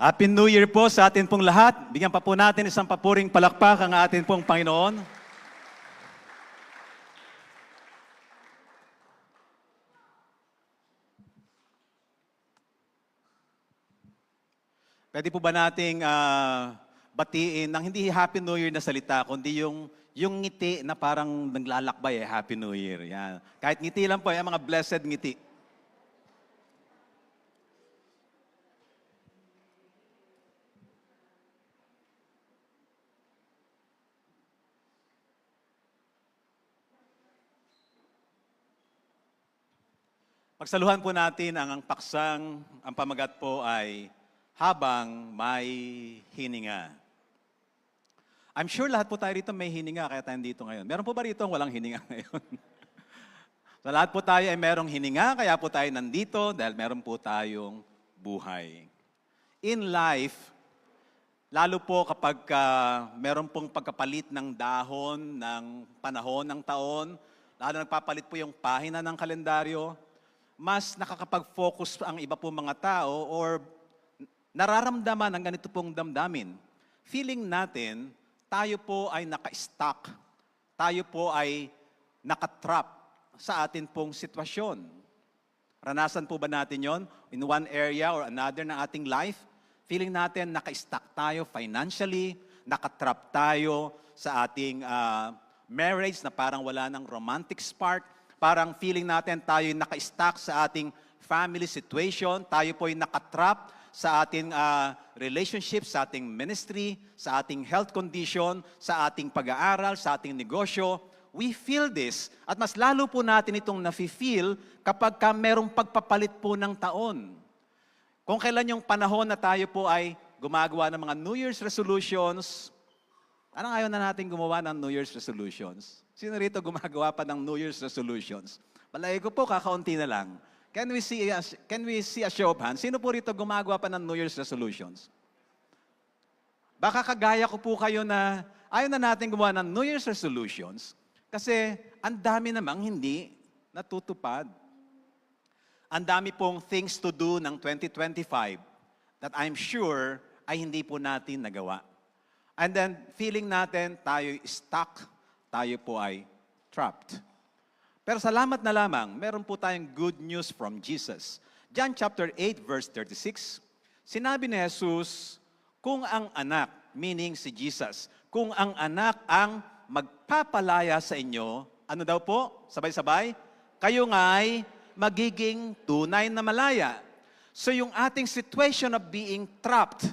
Happy New Year po sa atin pong lahat. Bigyan pa po natin isang papuring palakpak ang atin pong Panginoon. Pwede po ba nating batiin ng hindi Happy New Year na salita, kundi yung ngiti na parang naglalakbay Happy New Year. Yan. Kahit ngiti lang po, yung mga blessed ngiti. Pagsaluhan po natin ang paksang, ang pamagat po ay habang may hininga. I'm sure lahat po tayo rito may hininga kaya tayo dito ngayon. Meron po ba rito walang hininga ngayon? So lahat po tayo ay merong hininga kaya po tayo nandito dahil meron po tayong buhay. In life, lalo po kapag meron pong pagkapalit ng dahon, ng panahon, ng taon, lalo nagpapalit po yung pahina ng kalendaryo, mas nakakapag-focus ang iba po mga tao or nararamdaman ang ganito pong damdamin. Feeling natin, tayo po ay naka-stuck. Tayo po ay nakatrap sa atin pong sitwasyon. Ranasan po ba natin yon in one area or another ng ating life? Feeling natin naka-stuck tayo financially, nakatrap tayo sa ating marriage na parang wala ng romantic spark. Parang feeling natin tayo ay naka-stuck sa ating family situation, tayo po ay nakatrap sa ating relationship, sa ating ministry, sa ating health condition, sa ating pag-aaral, sa ating negosyo. We feel this at mas lalo po natin itong nafe-feel kapag merong pagpapalit po ng taon. Kung kailan yung panahon na tayo po ay gumagawa ng mga New Year's resolutions, anong ayaw na natin gumawa ng New Year's resolutions? Sino rito gumagawa pa ng New Year's resolutions? Palagi ko po, kakaunti na lang. Can we see a show of hands? Sino po rito gumagawa pa ng New Year's resolutions? Baka kagaya ko po kayo na ayaw na natin gumawa ng New Year's resolutions kasi ang dami namang hindi natutupad. Ang dami pong things to do ng 2025 that I'm sure ay hindi po natin nagawa. And then feeling natin tayo stuck, tayo po ay trapped. Pero salamat na lamang, meron po tayong good news from Jesus. John chapter 8 verse 36, sinabi ni Jesus, kung ang anak, meaning si Jesus, kung ang anak ang magpapalaya sa inyo, ano daw po? Sabay-sabay? Kayo nga'y magiging tunay na malaya. So yung ating situation of being trapped,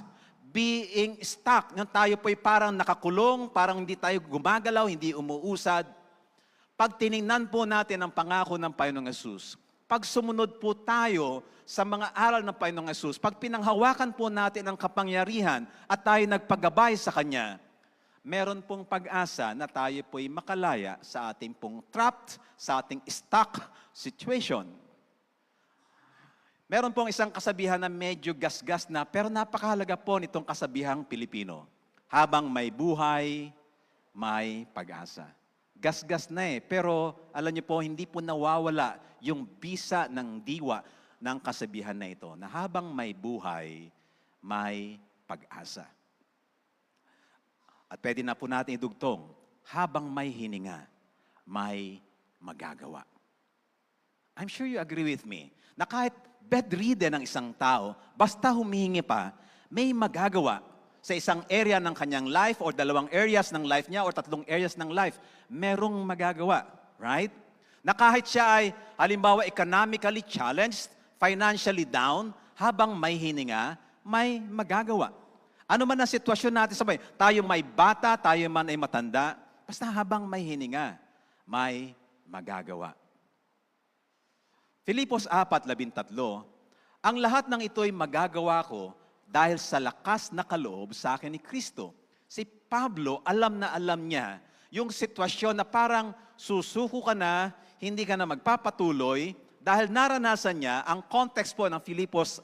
being stuck, nang tayo po'y parang nakakulong, parang hindi tayo gumagalaw, hindi umuusad. Pag tiningnan po natin ang pangako ng Panginoong Hesus, pag sumunod po tayo sa mga aral ng Panginoong Hesus, pag pinanghawakan po natin ang kapangyarihan at tayo nagpagabay sa Kanya, meron pong pag-asa na tayo po'y makalaya sa ating pong trapped, sa ating stuck situation. Meron pong isang kasabihan na medyo gasgas na, pero napakahalaga po nitong kasabihang Pilipino. Habang may buhay, may pag-asa. Gasgas na pero alam niyo po, hindi po nawawala yung bisa ng diwa ng kasabihan na ito, na habang may buhay, may pag-asa. At pwede na po natin idugtong, habang may hininga, may magagawa. I'm sure you agree with me, na kahit bedridden ang isang tao, basta humihingi pa, may magagawa sa isang area ng kanyang life or dalawang areas ng life niya or tatlong areas ng life, merong magagawa, right? Na kahit siya ay halimbawa economically challenged, financially down, habang may hininga, may magagawa. Ano man ang sitwasyon natin, sabay, tayo may bata, tayo man ay matanda, basta habang may hininga, may magagawa. Filipos 4:13, ang lahat ng ito'y magagawa ko dahil sa lakas na kaloob sa akin ni Kristo. Si Pablo, alam na alam niya yung sitwasyon na parang susuko ka na, hindi ka na magpapatuloy, dahil naranasan niya, ang context po ng Filipos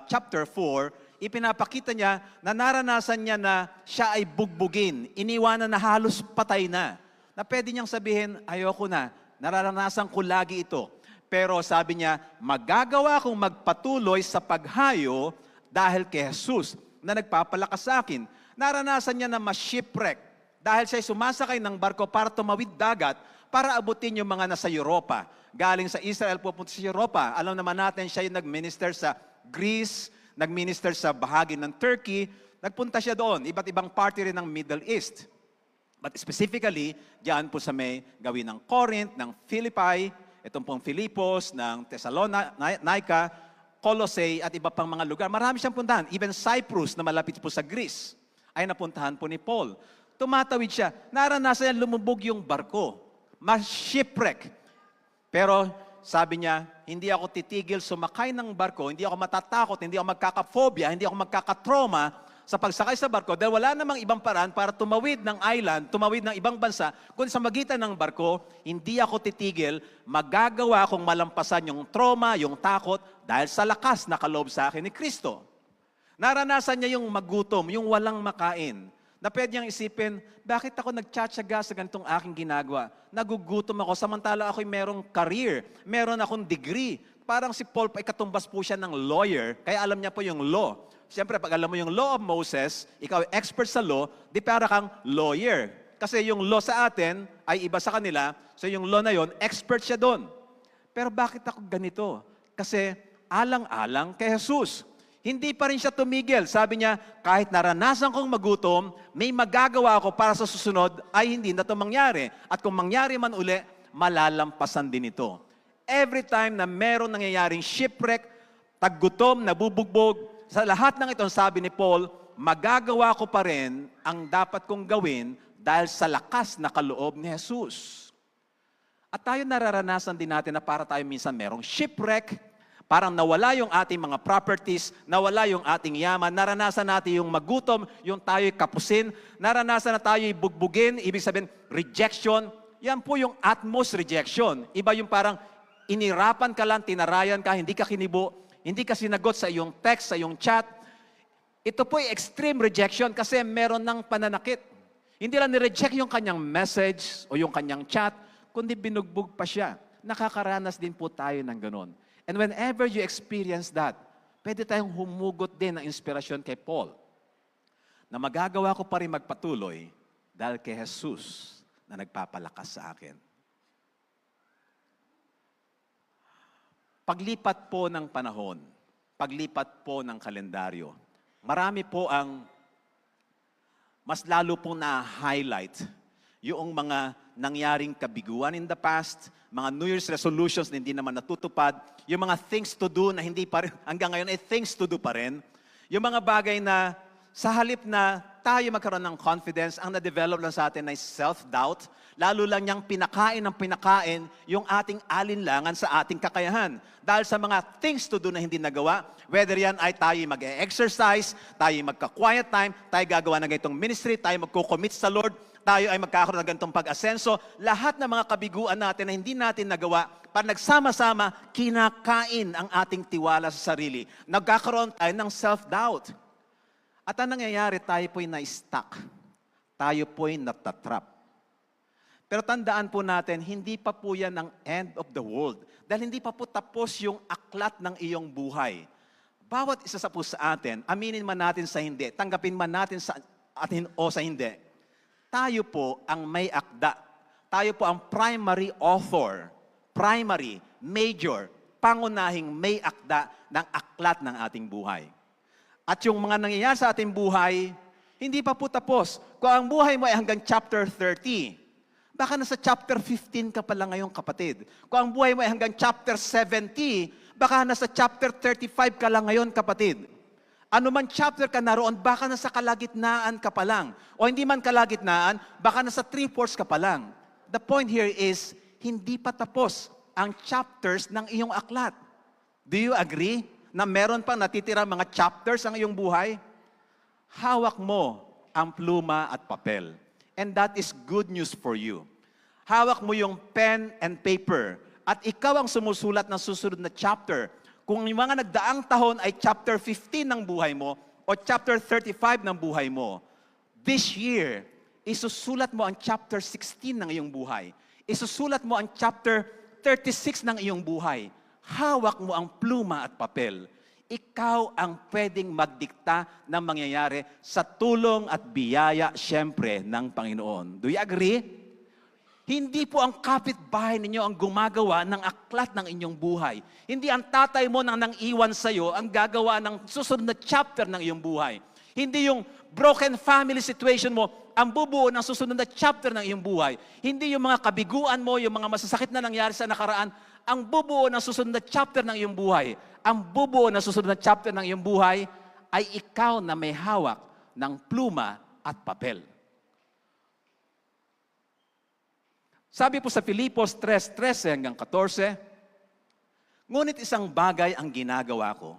chapter 4, ipinapakita niya na naranasan niya na siya ay bugbugin, iniwanan na halos patay na pwede niyang sabihin, ayoko na, nararanasan ko lagi ito. Pero sabi niya, magagawa kong magpatuloy sa paghayo dahil kay Jesus na nagpapalakas sa akin. Naranasan niya na ma-shipwreck dahil siya sumasakay ng barko para tumawid dagat para abutin yung mga nasa Europa. Galing sa Israel, pupunta sa Europa. Alam naman natin, siya yung nag-minister sa Greece, nag-minister sa bahagi ng Turkey. Nagpunta siya doon, iba't ibang party rin ng Middle East. But specifically, diyan po sa may gawin ng Corinth, ng Philippi, itong pong Filipos, ng Thessalonica, Colossae, at iba pang mga lugar. Marami siyang puntahan. Even Cyprus, na malapit po sa Greece, ay napuntahan po ni Paul. Tumatawid siya. Naranasan niya lumubog yung barko. Ma-shipwreck. Pero sabi niya, hindi ako titigil sumakay ng barko, hindi ako matatakot, hindi ako magkaka-phobia, hindi ako magkaka-trauma sa pagsakay sa barko dahil wala namang ibang paraan para tumawid ng island, tumawid ng ibang bansa, kundi sa magitan ng barko, hindi ako titigil, magagawa kong malampasan yung trauma, yung takot, dahil sa lakas na kaloob sa akin ni Kristo. Naranasan niya yung magutom, yung walang makain, na pwede niyang isipin, bakit ako nagtsatsaga sa ganitong aking ginagawa? Nagugutom ako, samantala ako'y merong career, meron akong degree. Parang si Paul, ikatumbas po siya ng lawyer, kaya alam niya po yung law. Siyempre, pag alam mo yung law of Moses, ikaw ay expert sa law, di para kang lawyer. Kasi yung law sa atin ay iba sa kanila, so yung law na yon, expert siya doon. Pero bakit ako ganito? Kasi alang-alang kay Jesus. Hindi pa rin siya tumigil. Sabi niya, kahit naranasan kong magutom, may magagawa ako para sa susunod ay hindi na ito mangyari. At kung mangyari man uli, malalampasan din ito. Every time na meron nangyayaring shipwreck, taggutom, nabubugbog, sa lahat ng ito, sabi ni Paul, magagawa ko pa rin ang dapat kong gawin dahil sa lakas na kaloob ni Jesus. At tayo nararanasan din natin na para tayo minsan merong shipwreck, parang nawala yung ating mga properties, nawala yung ating yaman, naranasan natin yung magutom, yung tayo'y kapusin, naranasan na tayo'y bugbugin, ibig sabihin, rejection. Yan po yung utmost rejection. Iba yung parang inirapan ka lang, tinarayan ka, hindi ka kinibo, hindi ka sinagot sa iyong text, sa iyong chat. Ito po ay extreme rejection kasi meron ng pananakit. Hindi lang ni-reject yung kanyang message o yung kanyang chat, kundi binugbog pa siya. Nakakaranas din po tayo ng ganun. And whenever you experience that, pwede tayong humugot din ng inspirasyon kay Paul na magagawa ko pa rin magpatuloy dahil kay Jesus na nagpapalakas sa akin. Paglipat po ng panahon, paglipat po ng kalendaryo, marami po ang mas lalo pong na-highlight yung mga nangyaring kabiguan in the past, mga New Year's resolutions na hindi naman natutupad, yung mga things to do na hindi pa rin, hanggang ngayon ay things to do pa rin, yung mga bagay na sa halip na tayo magkaroon ng confidence, ang na-develop lang sa atin ay self-doubt, lalo lang niyang pinakain ng pinakain yung ating alinlangan sa ating kakayahan. Dahil sa mga things to do na hindi nagawa, whether yan ay tayo mag-exercise, tayo magka-quiet time, tayo gagawa ng ganitong ministry, tayo magko-commit sa Lord, tayo ay magkakaroon ng ganitong pag-asenso, lahat ng mga kabiguan natin na hindi natin nagawa, para nagsama-sama, kinakain ang ating tiwala sa sarili. Nagkakaroon tayo ng self-doubt. At ang nangyayari, tayo po'y na-stuck. Tayo po'y natatrap. Pero tandaan po natin, hindi pa po yan ang end of the world. Dahil hindi pa po tapos yung aklat ng iyong buhay. Bawat isa sa po sa atin, aminin man natin sa hindi, tanggapin man natin sa atin o sa hindi, tayo po ang may akda. Tayo po ang primary author, primary, major, pangunahing may akda ng aklat ng ating buhay. At yung mga nangyayari sa ating buhay, hindi pa po tapos. Kung ang buhay mo ay hanggang chapter 30, baka nasa chapter 15 ka pala ngayon, kapatid. Kung ang buhay mo ay hanggang chapter 70, baka nasa chapter 35 ka lang ngayon, kapatid. Ano man chapter ka naroon, baka nasa kalagitnaan ka pa lang. O hindi man kalagitnaan, baka nasa 3/4 ka pa lang. The point here is, hindi pa tapos ang chapters ng iyong aklat. Do you agree na meron pang natitira mga chapters ang iyong buhay? Hawak mo ang pluma at papel. And that is good news for you. Hawak mo yung pen and paper. At ikaw ang sumusulat ng susunod na chapter. Kung yung mga nagdaang tahon ay chapter 15 ng buhay mo o chapter 35 ng buhay mo, this year, isusulat mo ang chapter 16 ng iyong buhay. Isusulat mo ang chapter 36 ng iyong buhay. Hawak mo ang pluma at papel. Ikaw ang pwedeng magdikta ng mangyayari sa tulong at biyaya, siyempre, ng Panginoon. Do you agree? Hindi po ang kapitbahay ninyo ang gumagawa ng aklat ng inyong buhay. Hindi ang tatay mo nang nang-iwan sa'yo ang gagawa ng susunod na chapter ng iyong buhay. Hindi yung broken family situation mo ang bubuo ng susunod na chapter ng iyong buhay. Hindi yung mga kabiguan mo, yung mga masasakit na nangyari sa nakaraan, ang bubuo ng susunod na chapter ng iyong buhay. Ang bubuo ng susunod na chapter ng iyong buhay ay ikaw na may hawak ng pluma at papel. Sabi po sa Filipos 3:13 hanggang 14, ngunit isang bagay ang ginagawa ko,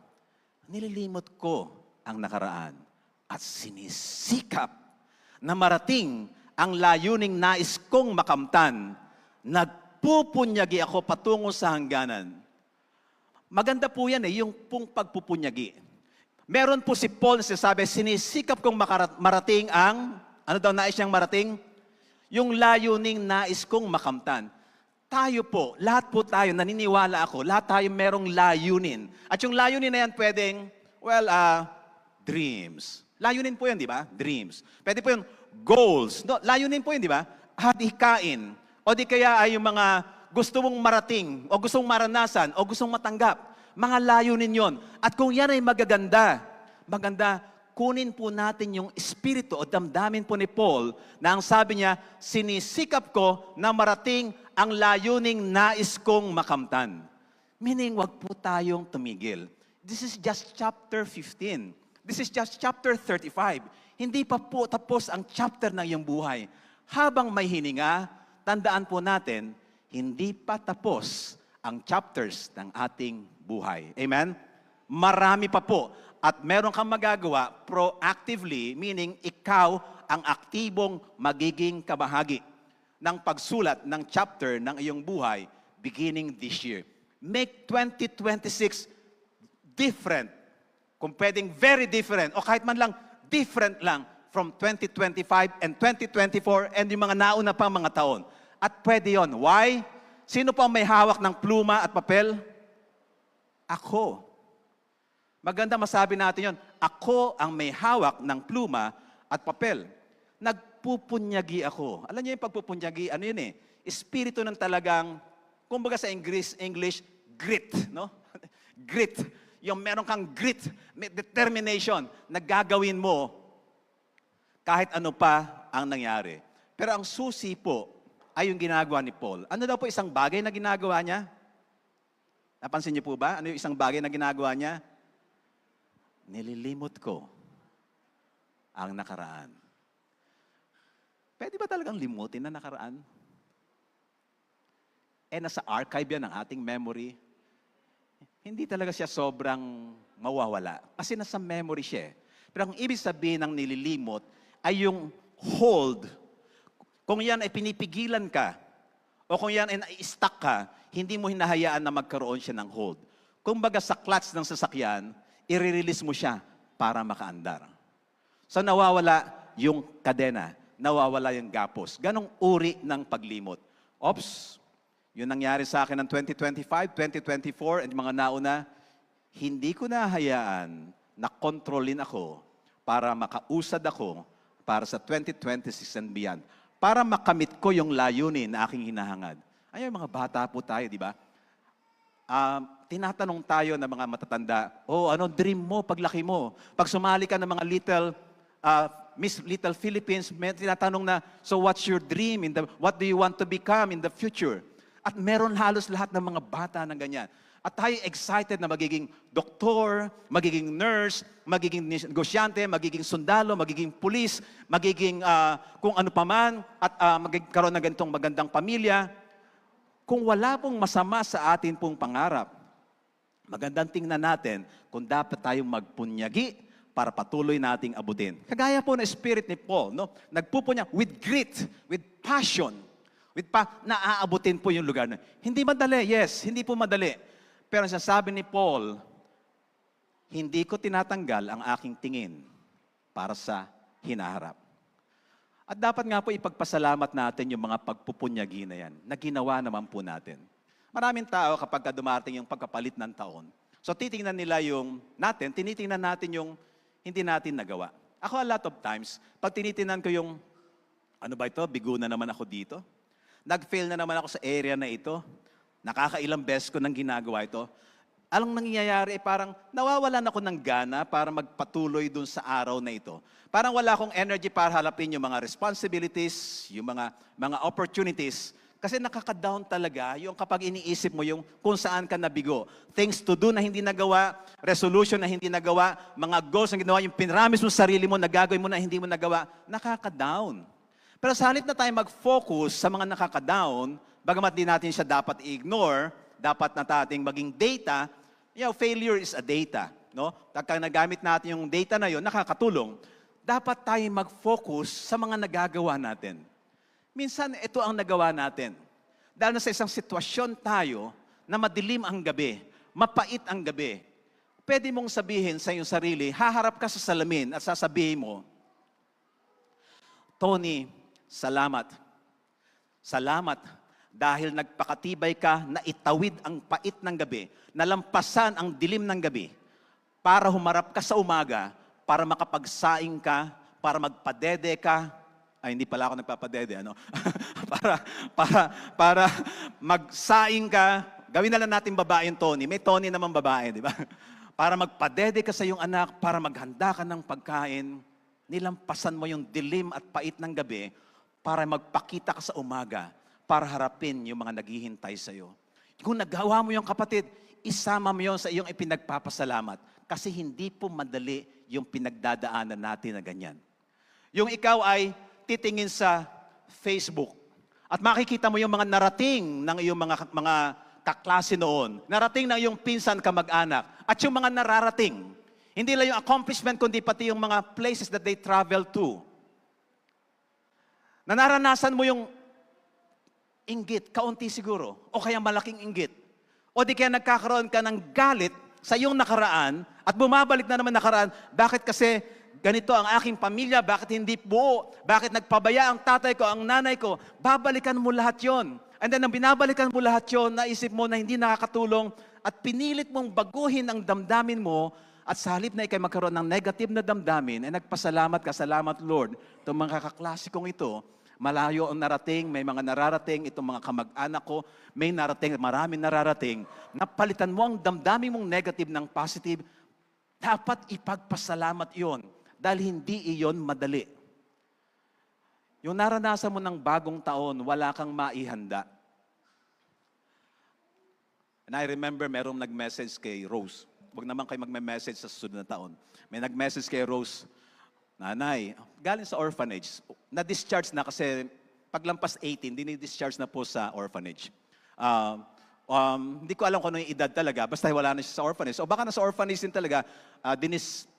nililimot ko ang nakaraan at sinisikap na marating ang layuning nais kong makamtan. Nagpupunyagi ako patungo sa hangganan. Maganda po yan yung pong pagpupunyagi. Meron po si Paul na sinasabi, sinisikap kong marating ang, ano daw nais niyang marating? Yung layuning nais kong makamtan. Tayo po, lahat po tayo, naniniwala ako, lahat tayo merong layunin. At yung layunin na yan pwedeng, dreams. Layunin po yan, di ba? Dreams. Pwede po yung goals. No, layunin po yun, di ba? Hadikain. O di kaya ay yung mga gusto mong marating, o gusto mong maranasan, o gusto mong matanggap. Mga layunin yon. At kung yan ay maganda, kunin po natin yung espiritu o damdamin po ni Paul na ang sabi niya, sinisikap ko na marating ang layuning nais kong makamtan. Meaning, wag po tayong tumigil. This is just chapter 15. This is just chapter 35. Hindi pa po tapos ang chapter ng iyong buhay. Habang may hininga, tandaan po natin, hindi pa tapos ang chapters ng ating buhay. Amen? Marami pa po. At meron kang magagawa proactively, meaning ikaw ang aktibong magiging kabahagi ng pagsulat ng chapter ng iyong buhay beginning this year. Make 2026 different. Kung pwedeng very different o kahit man lang different lang from 2025 and 2024 and yung mga nauna pang mga taon. At pwede yon. Why? Sino po ang may hawak ng pluma at papel? Ako. Maganda masabi natin yon. Ako ang may hawak ng pluma at papel. Nagpupunyagi ako. Alam niyo yung pagpupunyagi, ano yun eh? Espiritu ng talagang, kumbaga sa English, grit, no? Grit. Yung meron kang grit, may determination na gagawin mo kahit ano pa ang nangyari. Pero ang susi po ay yung ginagawa ni Paul. Ano daw po isang bagay na ginagawa niya? Napansin niyo po ba? Ano yung isang bagay na ginagawa niya? Nililimot ko ang nakaraan. Pwede ba talagang limutin na nakaraan? Nasa archive yan ng ating memory. Hindi talaga siya sobrang mawawala. Kasi nasa memory siya. Pero ang ibig sabihin ng nililimot ay yung hold. Kung yan ay pinipigilan ka, o kung yan ay na-stuck ka, hindi mo hinahayaan na magkaroon siya ng hold. Kumbaga sa clutch ng sasakyan, i-release mo siya para makaandar. So nawawala yung kadena, nawawala yung gapos. Ganong uri ng paglimot. Oops, yun nangyari sa akin ng 2025, 2024, and mga nauna, hindi ko nahayaan na kontrolin ako para makausad ako para sa 2026 and beyond. Para makamit ko yung layunin na aking hinahangad. Ayun, mga bata po tayo, di ba? Tinatanong tayo ng mga matatanda, ano dream mo paglaki mo? Pag sumali ka ng mga Miss Little Philippines, may tinatanong na, so what's your dream? What do you want to become in the future? At meron halos lahat ng mga bata na ganyan. At tayo excited na magiging doktor, magiging nurse, magiging negosyante, magiging sundalo, magiging pulis, magiging kung ano paman, at magkaroon ng ganitong magandang pamilya. Kung wala pong masama sa atin pong pangarap, magandang tingnan natin kung dapat tayong magpunyagi para patuloy nating abutin. Kagaya po na spirit ni Paul, no? Nagpupunyag with grit, with passion, naaabutin po yung lugar na. Hindi madali, yes, hindi po madali. Pero ang sasabi ni Paul, hindi ko tinatanggal ang aking tingin para sa hinaharap. At dapat nga po ipagpasalamat natin yung mga pagpupunyagi na yan, na ginawa naman po natin. Maraming tao kapag dumating yung pagkapalit ng taon, So titingnan nila yung natin, tinitingnan natin yung hindi natin nagawa. Ako a lot of times, pag tinitingnan ko yung, ano ba ito, bigo na naman ako dito. Nag-fail na naman ako sa area na ito. Nakakailang beses ko nang ginagawa ito. Anong nangyayari? Parang nawawalan ako ng gana para magpatuloy dun sa araw na ito. Parang wala akong energy para halapin yung mga responsibilities, yung mga opportunities. Kasi nakaka-down talaga yung kapag iniisip mo yung kung saan ka nabigo. Things to do na hindi nagawa, resolution na hindi nagawa, mga goals na ginawa, yung pinramis mo sa sarili mo, nagagawin mo na hindi mo nagawa, nakaka-down. Pero sa halip na tayo mag-focus sa mga nakaka-down, bagamat di natin siya dapat i-ignore, dapat na nating maging data, failure is a data. No? Pagka nagamit natin yung data na yon, nakakatulong. Dapat tayo mag-focus sa mga nagagawa natin. Minsan, ito ang nagawa natin. Dahil na sa isang sitwasyon tayo na madilim ang gabi, mapait ang gabi, pwede mong sabihin sa iyong sarili, haharap ka sa salamin at sasabihin mo, Tony, salamat. Salamat dahil nagpakatibay ka na itawid ang pait ng gabi, nalampasan ang dilim ng gabi, para humarap ka sa umaga, para makapagsaing ka, para magpadede ka. Ay, hindi pala ako nagpapadede, ano? para magsaing ka. Gawin na lang natin babae yung Tony. May Tony naman babae, di ba? Para magpadede ka sa iyong anak, para maghanda ka ng pagkain, nilampasan mo yung dilim at pait ng gabi, para magpakita ka sa umaga, para harapin yung mga naghihintay sa iyo. Kung nagawa mo yung kapatid, isama mo yun sa iyong ipinagpapasalamat. Kasi hindi po madali yung pinagdadaanan natin na ganyan. Yung ikaw ay titingin sa Facebook at makikita mo yung mga narating ng iyong mga kaklase noon, narating ng iyong pinsan kamag-anak, at yung mga nararating. Hindi lang yung accomplishment, kundi pati yung mga places that they travel to. Na naranasan mo yung inggit, kaunti siguro, o kaya malaking inggit. O di kaya nagkakaroon ka ng galit sa iyong nakaraan at bumabalik na naman nakaraan, bakit kasi ganito ang aking pamilya, bakit hindi buo, bakit nagpabaya ang tatay ko, ang nanay ko, babalikan mo lahat yon. And then, nang binabalikan mo lahat yon, naisip mo na hindi nakakatulong at pinilit mong baguhin ang damdamin mo at sa halip na ikay magkaroon ng negative na damdamin, ay nagpasalamat ka, salamat Lord, itong mga kaklasikong ito, malayo ang narating, may mga nararating, itong mga kamag-anak ko, may narating, maraming nararating. Napalitan mo ang damdamin mong negative ng positive, dapat ipagpasalamat yon dahil hindi iyon madali. Yung naranasan mo ng bagong taon, wala kang maihanda. And I remember merong nag-message kay Rose. Huwag naman kayo magme-message sa susunod na taon. May nag-message kay Rose, Nanay, galing sa orphanage. Na-discharge na kasi paglampas 18, dini-discharge na po sa orphanage. Hindi ko alam kung ano yung edad talaga, basta wala na siya sa orphanage. O baka nasa orphanage din talaga,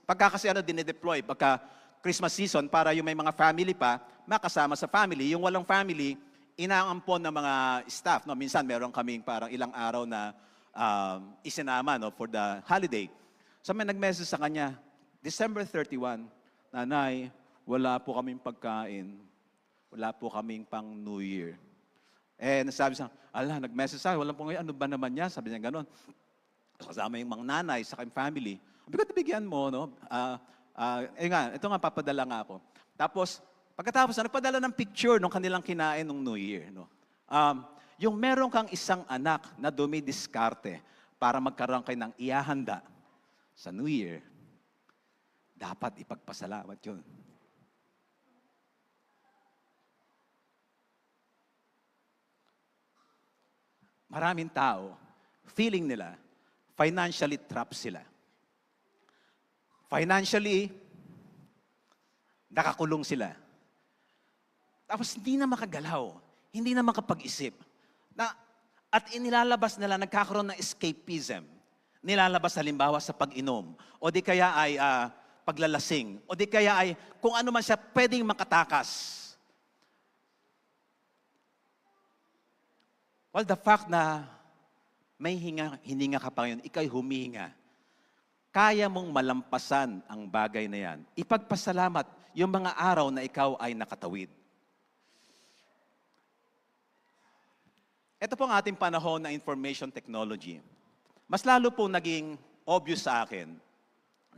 pagka kasi dinideploy, pagka Christmas season, para yung may mga family pa, makasama sa family. Yung walang family, inaampon ng mga staff. No? Minsan meron kaming parang ilang araw na isinama for the holiday. So may nag-message sa kanya, December 31, Nanay, wala po kaming pagkain. Wala po kaming pang New Year. Nasabi siya, nag-message sa akin, walang po ngayon, ano ba naman yan? Sabi niya gano'n. Kasama yung mga nanay sa kanyang family. Bigat bigyan mo, no? Ito nga, papadala nga ako. Tapos, pagkatapos, nagpadala ng picture nung kanilang kinain nung New Year, no? Yung meron kang isang anak na dumidiskarte para magkaroon kayo ng iahanda sa New Year, dapat ipagpasalamat yun. Maraming tao, feeling nila, financially trapped sila. Financially, nakakulong sila. Tapos hindi na makagalaw, hindi na makapag-isip. At inilalabas nila, nagkakaroon ng escapism. Nilalabas halimbawa sa pag-inom, o di kaya ay paglalasing, o di kaya ay kung ano man siya pwedeng makatakas. Well, the fact na may hininga ka pa ngayon, ikay humihinga, kaya mong malampasan ang bagay na yan. Ipagpasalamat yung mga araw na ikaw ay nakatawid. Ito po ang ating panahon na information technology. Mas lalo po naging obvious sa akin.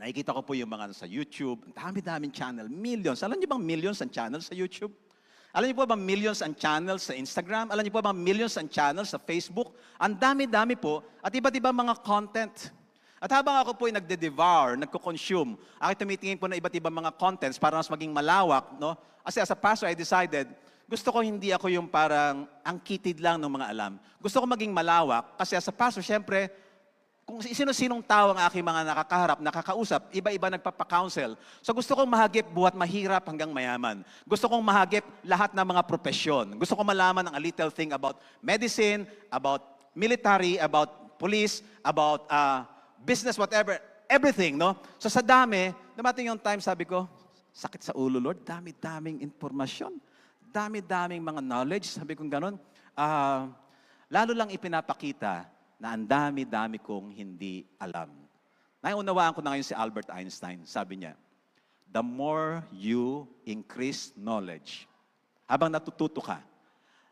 Nakikita ko po yung mga sa YouTube, ang dami-daming channel, millions. Alam niyo bang millions ang channel sa YouTube? Alam niyo po ba millions ang channel sa Instagram? Alam niyo po ba millions ang channel sa Facebook? Ang dami-dami po at iba't ibang mga content. At habang ako po ay nagde-devour, nagko-consume, ako tumitingin po na iba't ibang mga contents para mas maging malawak, no? Kasi as a pastor, I decided, gusto ko hindi ako yung parang ang kitid lang ng mga alam. Gusto ko maging malawak kasi as a pastor, syempre, kung sino-sinong tao ang aking mga nakakaharap, nakakausap, iba-iba nagpapa-counsel. So gusto kong mahagip buhat mahirap hanggang mayaman. Gusto kong mahagip lahat ng mga propesyon. Gusto kong malaman ng a little thing about medicine, about military, about police, about business, whatever, everything, no? So sa dami, dumating yung time, sabi ko, sakit sa ulo, Lord, dami-daming informasyon, dami-daming mga knowledge, sabi ko gano'n. Lalo lang ipinapakita na ang dami-dami kong hindi alam. Naiunawaan ko na ngayon si Albert Einstein. Sabi niya, the more you increase knowledge, habang natututo ka,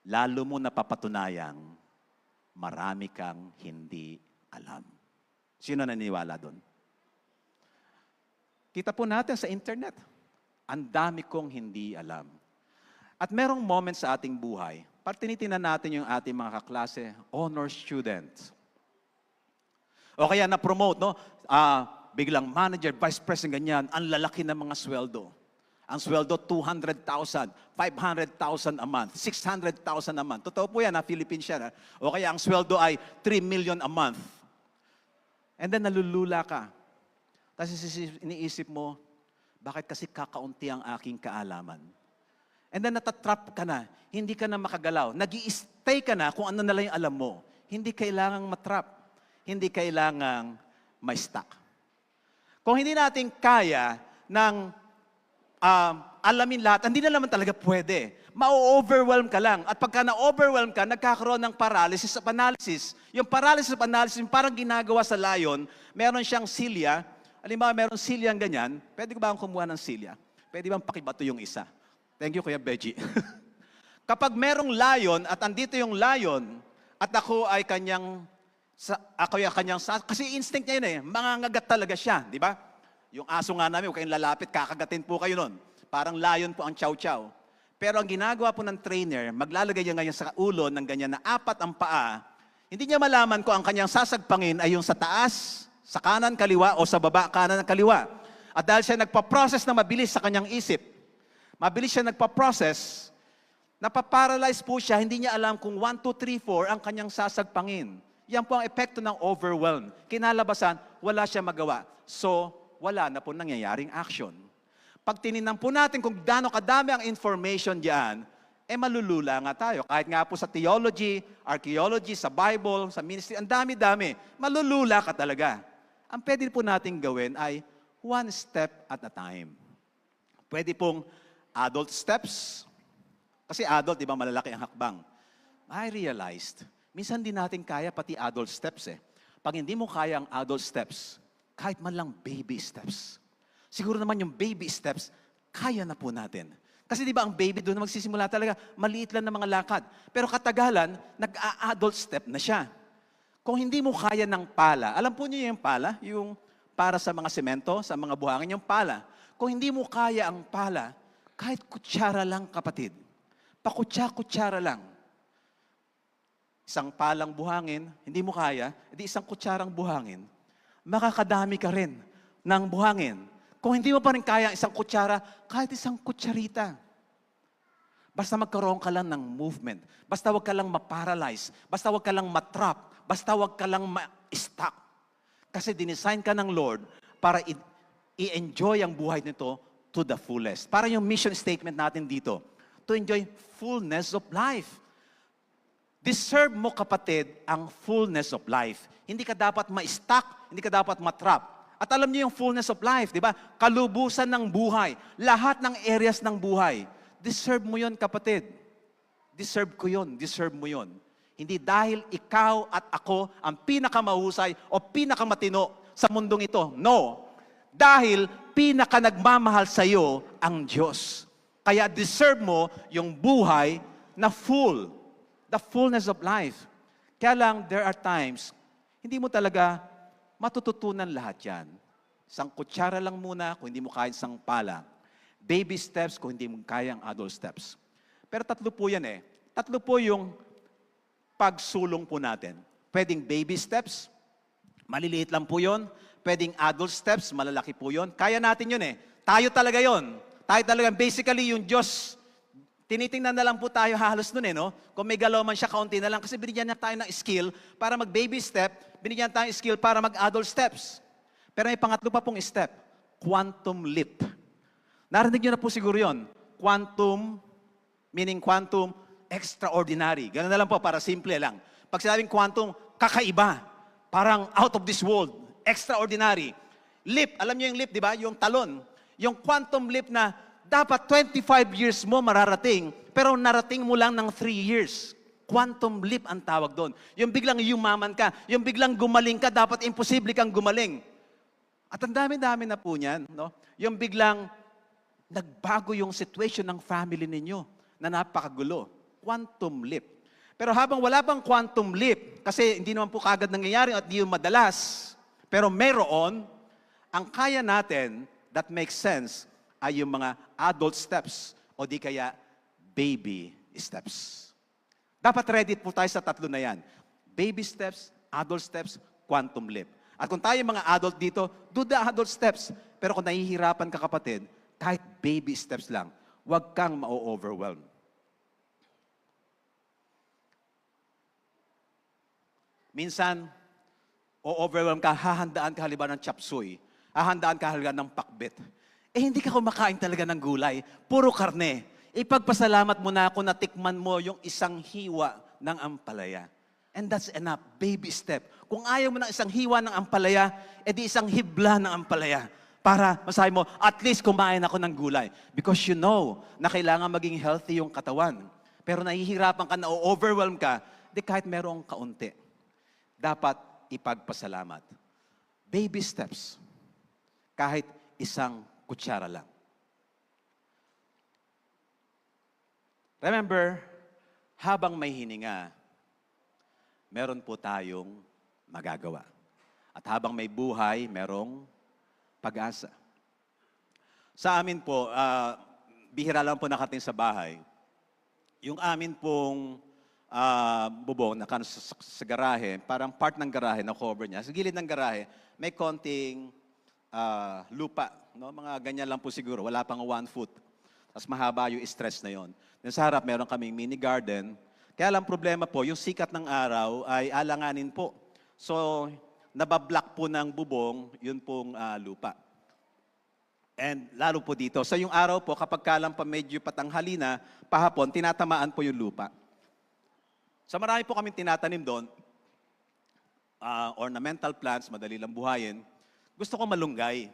lalo mo napapatunayang marami kang hindi alam. Sino naniniwala doon? Kita po natin sa internet, ang dami kong hindi alam. At merong moment sa ating buhay, pag tinitingnan natin yung ating mga kaklase, honor students, o kaya na-promote, no? Biglang manager, vice president, ganyan, ang lalaki ng mga sweldo. Ang sweldo, 200,000, 500,000 a month, 600,000 a month. Totoo po yan, Philippines yan. O kaya ang sweldo ay 3 million a month. And then nalulula ka. Tapos iniisip mo, bakit kasi kakaunti ang aking kaalaman? And then natatrap ka na, hindi ka na makagalaw. Nag-i-stay ka na kung ano na lang yung alam mo. Hindi kailangang matrap. Hindi kailangang may stuck. Kung hindi natin kaya ng alamin lahat, hindi na naman talaga pwede. Ma-overwhelm ka lang. At pagka na-overwhelm ka, nagkakaroon ng paralysis of analysis. Yung paralysis of analysis, yung parang ginagawa sa lion, meron siyang silya. Halimbawa, meron silyang ganyan. Pwede ko ba akong kumuha ng silya? Pwede bang pakibato yung isa? Thank you, Kuya Beji. Kapag merong lion, at andito yung lion, at ako ay kanyang kasi instinct niya yun eh, mangangagat talaga siya, di ba? Yung aso nga namin, huwag kayong lalapit, kakagatin po kayo nun. Parang lion po ang chow-chow. Pero ang ginagawa po ng trainer, maglalagay niya ngayon sa ulo ng ganyan na 4 ang paa, hindi niya malaman kung ang kanyang sasagpangin ay yung sa taas, sa kanan, kaliwa, o sa baba, kanan, kaliwa. At dahil siya nagpa-process na mabilis sa kanyang isip, mabilis siya nagpa-process, napaparalyze po siya, hindi niya alam kung 1, 2, 3, 4 ang kanyang sasagpangin. Yan po ang epekto ng overwhelm. Kinalabasan, wala siya magawa. So, wala na po nangyayaring action. Pag tinignan po natin kung gaano kadami ang information diyan, malulula nga tayo. Kahit nga po sa theology, archaeology, sa Bible, sa ministry, ang dami-dami. Malulula ka talaga. Ang pwede po natin gawin ay one step at a time. Pwede pong adult steps. Kasi adult, di ba, malalaki ang hakbang. I realized, minsan din natin kaya pati adult steps eh. Pag hindi mo kaya ang adult steps, kahit man lang baby steps. Siguro naman yung baby steps, kaya na po natin. Kasi di ba ang baby doon na magsisimula talaga, maliit lang na mga lakad. Pero katagalan, nag-a-adult step na siya. Kung hindi mo kaya ng pala, alam po niyo yung pala? Yung para sa mga semento, sa mga buhangin, yung pala. Kung hindi mo kaya ang pala, kahit kutsara lang kapatid, pakutsa-kutsara lang. Isang palang buhangin, hindi mo kaya, edi isang kutsarang buhangin, makakadami ka rin ng buhangin. Kung hindi mo pa rin kaya isang kutsara, kahit isang kutsarita. Basta magkaroon ka lang ng movement. Basta wag ka lang ma-paralyze. Basta wag ka lang matrap. Basta wag ka lang ma-stuck. Kasi dinesign ka ng Lord para i-enjoy ang buhay nito to the fullest. Para yung mission statement natin dito, to enjoy fullness of life. Deserve mo, kapatid, ang fullness of life. Hindi ka dapat ma-stuck, hindi ka dapat matrap. At alam niyo yung fullness of life, di ba? Kalubusan ng buhay. Lahat ng areas ng buhay. Deserve mo yon, kapatid. Deserve ko yon, deserve mo yon. Hindi dahil ikaw at ako ang pinakamahusay o pinakamatino sa mundong ito. No. Dahil pinakanagmamahal sa iyo ang Diyos. Kaya deserve mo yung buhay na full. The fullness of life. Kaya lang, there are times, hindi mo talaga matututunan lahat yan. Isang kutsara lang muna kung hindi mo kaya isang pala. Baby steps kung hindi mo kaya ang adult steps. Pero tatlo po yan eh. Tatlo po yung pagsulong po natin. Pwedeng baby steps, maliliit lang po yun. Pwedeng adult steps, malalaki po yun. Kaya natin yun eh. Tayo talaga yun. Tayo talaga, basically yung Diyos, tinitingnan na lang po tayo halos nun eh, no? Kung may galaw man siya, kaunti na lang. Kasi binigyan niya tayo ng skill para mag-baby step, binigyan tayo ng skill para mag-adult steps. Pero may pangatlo pa pong step, quantum leap. Narinig niyo na po siguro yun. Quantum, meaning quantum, extraordinary. Ganun na lang po, para simple lang. Pag sinabing quantum, kakaiba. Parang out of this world. Extraordinary. Leap, alam niyo yung leap, di ba? Yung talon. Yung quantum leap na dapat 25 years mo mararating, pero narating mo lang ng 3 years. Quantum leap ang tawag doon. Yung biglang yumaman ka, yung biglang gumaling ka, dapat imposible kang gumaling. At ang dami-dami na po niyan, no? Yung biglang nagbago yung situation ng family ninyo na napakagulo. Quantum leap. Pero habang wala pang quantum leap, kasi hindi naman po kagad nangyayari at hindi yung madalas, pero meron, ang kaya natin that makes sense ay yung mga adult steps o di kaya baby steps. Dapat ready po tayo sa tatlo na yan. Baby steps, adult steps, quantum leap. At kung tayo mga adult dito, do the adult steps. Pero kung nahihirapan ka kapatid, kahit baby steps lang, huwag kang ma-overwhelm. Minsan, o-overwhelm ka, hahandaan ka halimbawa ng chop suey, hahandaan ka halimbawa ng pakbet. Eh hindi ka kumakain talaga ng gulay, puro karne. Ipagpasalamat mo na ako na tikman mo yung isang hiwa ng ampalaya. And that's enough, baby step. Kung ayaw mo ng isang hiwa ng ampalaya, edi isang hibla ng ampalaya. Para masabi mo, at least kumain ako ng gulay. Because you know na kailangan maging healthy yung katawan. Pero nahihirapan ka, na-overwhelm ka, di kahit merong kaunti. Dapat ipagpasalamat. Baby steps. Kahit isang kutsara lang. Remember, habang may hininga, meron po tayong magagawa. At habang may buhay, merong pag-asa. Sa amin po, bihira lang po nakating sa bahay. Yung amin pong bubong na sa garahe, parang part ng garahe na cover niya. Sa gilid ng garahe, may konting lupa. No? Mga ganyan lang po siguro. Wala pang 1 foot. Tapos mahaba yung stretch na yon. Then sa harap, meron kaming mini garden. Kaya lang problema po, yung sikat ng araw ay alanganin po. So, nabablock po ng bubong, yun pong lupa. And lalo po dito. So yung araw po, kapag kalang pa medyo patanghali na, pahapon, tinatamaan po yung lupa. So marami po kaming tinatanim doon. Ornamental plants, madali lang buhayin. Gusto ko malunggay.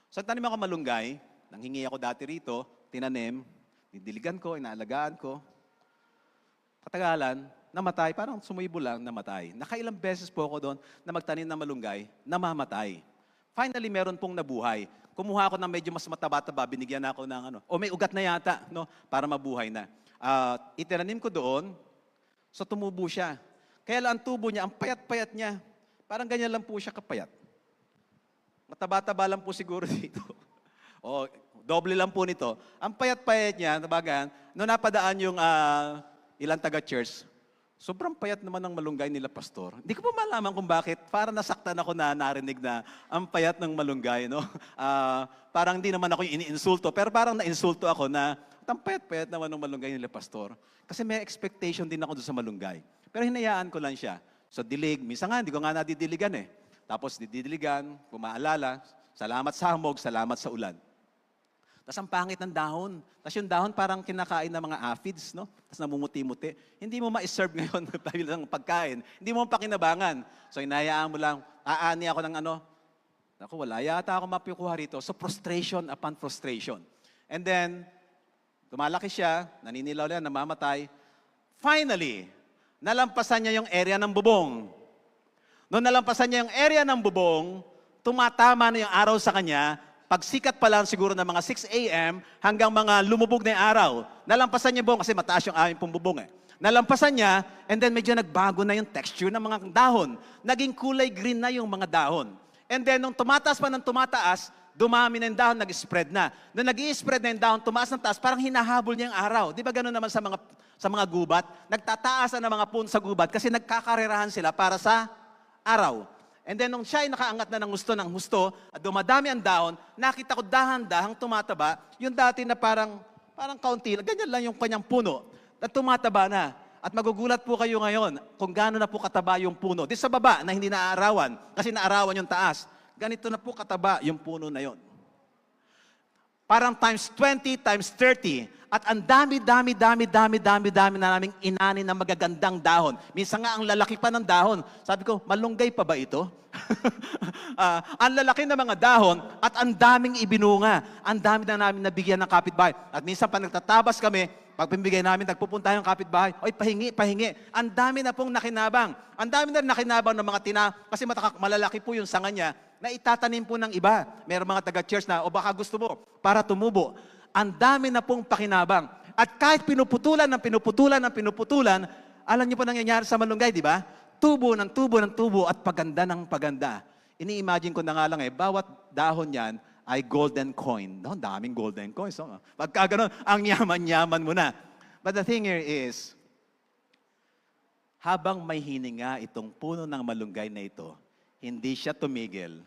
So tanim ako malunggay, nanghingi ako dati rito, tinanim, didiligan ko, inaalagaan ko. Katagalan, namatay, parang sumuibo lang, namatay. Nakailang beses po ako doon na magtanim ng malunggay, namamatay. Finally, meron pong nabuhay. Kumuha ako ng medyo mas mataba-taba, binigyan na ako ng may ugat na yata, no, para mabuhay na. Itinanim ko doon, so tumubo siya. Kaya lang ang tubo niya, ang payat-payat niya. Parang ganyan lang po siya kapayat. Mataba-taba lang po siguro dito. Doble lang po nito. Ang payat-payat niya, nabagan, nung napadaan yung ilang taga-church, sobrang payat naman ng malunggay nila, pastor. Hindi ko pa malaman kung bakit. Parang nasaktan ako na narinig na ang payat ng malunggay. No? Parang hindi naman ako yung iniinsulto, pero parang na-insulto ako na ang payat-payat naman ng malunggay nila, pastor. Kasi may expectation din ako doon sa malunggay. Pero hinayaan ko lang siya. So dilig, minsan nga, hindi ko nga nadidiligan eh. Tapos didiligan, pumaalala, salamat sa hamog, salamat sa ulan. Tapos ang pangit ng dahon. Tapos yung dahon parang kinakain ng mga aphids, no? Tapos namumuti-muti. Hindi mo ma-serve ngayon ng pagkain. Hindi mo pakinabangan. So hinayaan mo lang, aani ako ng Naku, wala yata ako mapikuha rito. So frustration upon frustration. And then, tumalaki siya, naninilaw lang, namamatay. Finally, nalampasan niya yung area ng bubong. Noong nalampasan niya yung area ng bubong, tumatama na yung araw sa kanya. Pagsikat pa lang siguro ng mga 6 a.m. hanggang mga lumubog na yung araw. Nalampasan niya yung bubong kasi mataas yung aming pong bubong eh. Nalampasan niya, and then medyo nagbago na yung texture ng mga dahon. Naging kulay green na yung mga dahon. And then, nung tumataas pa ng tumataas, dumami na yung dahon, nag-spread na. Nung nag-i-spread na yung dahon, tumaas ng taas, parang hinahabol niya yung araw. Di ba gano'n naman sa mga gubat? Nagtataasan ng mga puno sa gubat kasi nagkakarerahan sila para sa araw. And then, nung siya ay nakaangat na ng husto, at dumadami ang dahon, nakita ko dahan-dahang tumataba, yung dati na parang kaunti, ganyan lang yung kanyang puno, na tumataba na. At magugulat po kayo ngayon kung gaano na po kataba yung puno. Di sa baba na hindi naaarawan, kasi naarawan yung taas. Ganito na po kataba yung puno na yon. Parang times 20, times 30. At ang dami na naming inanin na magagandang dahon. Minsan nga ang lalaki pa ng dahon. Sabi ko, malunggay pa ba ito? Ang lalaki ng mga dahon at ang daming ibinunga. Ang dami na namin nabigyan ng kapitbahay. At minsan pa nagtatabas kami, pag pimigay namin, nagpupunta yung kapitbahay, oy, pahingi. Ang dami na pong nakinabang. Ang dami na nakinabang ng mga kasi malalaki po yung sanga niya, na itatanim po ng iba. Mayroong mga taga-church na, o baka gusto mo, para tumubo. Ang dami na pong pakinabang. At kahit pinuputulan, alam niyo po nangyayari sa malunggay, di ba? Tubo at paganda ng paganda. Ini-imagine ko na nga lang bawat dahon yan ay golden coin. No, daming golden coins. No? Pagka ganun, ang yaman-yaman mo na. But the thing here is, habang may hininga itong puno ng malunggay na ito, hindi siya tumigil.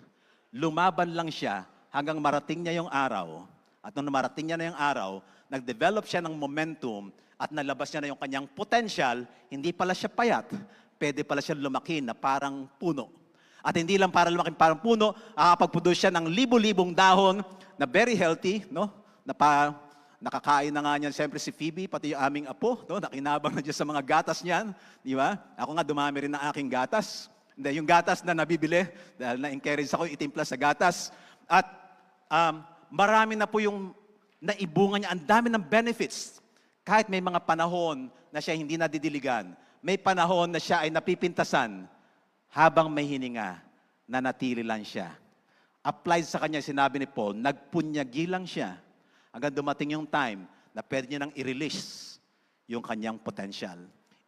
Lumaban lang siya hanggang marating niya yung araw. At nung marating niya na yung araw, nag-develop siya ng momentum at nalabas niya na yung kanyang potential, hindi pala siya payat, pwede pala siya lumaki na parang puno. At hindi lang para lumaki parang puno, nakakapag-produce siya ng libo-libong dahon na very healthy, no? Nakakain na nga niyan siyempre si Phoebe, pati yung aming apo, no? Nakinabang na dyan sa mga gatas niyan, di ba? Ako nga dumami rin ng aking gatas. Hindi, yung gatas na nabibili, dahil na-encourage ako itimpla sa gatas. At marami na po yung naibunga niya, ang dami ng benefits. Kahit may mga panahon na siya hindi nadidiligan, may panahon na siya ay napipintasan, habang may hininga, nanatili lang siya. Applied sa kanya, sinabi ni Paul, nagpunyagi lang siya hanggang dumating yung time na pwede niya nang i-release yung kanyang potential.